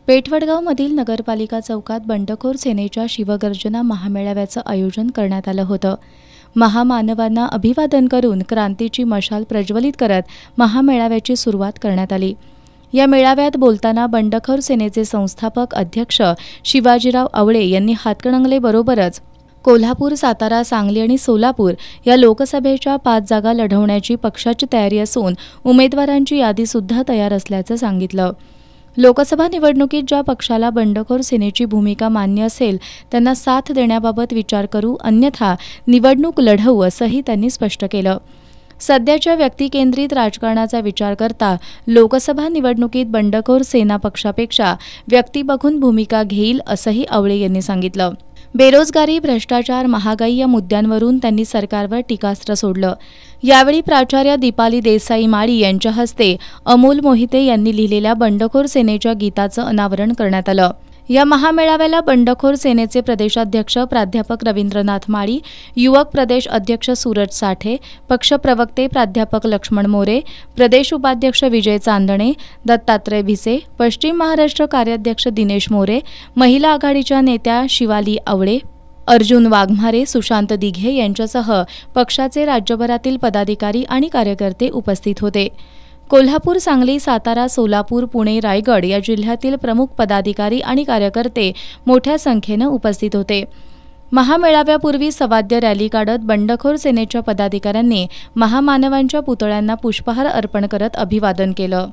पेठवडगावमधील नगरपालिका चौकात बंडखोर सेनेच्या शिवगर्जना महामेळाव्याचं आयोजन करण्यात आलं होतं। महामानवांना अभिवादन करून क्रांतीची मशाल प्रज्वलित करत महामेळाव्याची सुरुवात करण्यात आली। या मेळाव्यात बोलताना बंडखोर सेनेचे संस्थापक अध्यक्ष शिवाजीराव आवळे यांनी हातकणंगलेबरोबरच कोल्हापूर, सातारा, सांगली आणि सोलापूर या लोकसभेच्या 5 जागा लढवण्याची पक्षाची तयारी असून उमेदवारांची यादी सुद्धा तयार असल्याचं सांगितलं। लोकसभा निवडणुकीत ज्या पक्षाला बंडखोर सेनेची भूमिका मान्य असेल त्यांना साथ देण्याबाबत विचार करू, अन्यथा निवडणूक लढवू असंही त्यांनी स्पष्ट केलं। सध्याच्या व्यक्तिकेंद्रित राजकारणाचा विचार करता लोकसभा निवडणुकीत बंडखोर सेना पक्षापेक्षा व्यक्ती बघून भूमिका घेईल असंही आवळे यांनी सांगितलं। बेरोजगारी, भ्रष्टाचार, महागाई या मुद्द्यांवरून त्यांनी सरकारवर टीकास्त्र सोडलं। यावेळी प्राचार्य दीपाली देसाई माळी यांच्या हस्ते अमोल मोहिते यांनी लिहिलेल्या बंडखोर सेनेच्या गीताचं अनावरण करण्यात आलं। या महामेळाव्याला बंडखोर सेनेचे प्रदेशाध्यक्ष प्राध्यापक रवींद्रनाथ माळी, युवक प्रदेश अध्यक्ष सूरज साठे, पक्षप्रवक्ते प्राध्यापक लक्ष्मण मोरे, प्रदेश उपाध्यक्ष विजय चांदणे, दत्तात्रय भिसे, पश्चिम महाराष्ट्र कार्याध्यक्ष दिनेश मोरे, महिला आघाडीच्या नेत्या शिवाली आवळे, अर्जुन वाघमारे, सुशांत दिघे यांच्यासह पक्षाचे राज्यभरातील पदाधिकारी आणि कार्यकर्ते उपस्थित होते। कोल्हापूर, सांगली, सातारा, सोलापूर, पुणे, रायगड या जिल्ह्यातील प्रमुख पदाधिकारी आणि कार्यकर्ते मोठ्या संख्येनं उपस्थित होते। महामेळाव्यापूर्वी सवाद्य रॅली काढत बंडखोर सेनेच्या पदाधिकाऱ्यांनी महामानवांच्या पुतळ्यांना पुष्पहार अर्पण करत अभिवादन केलं।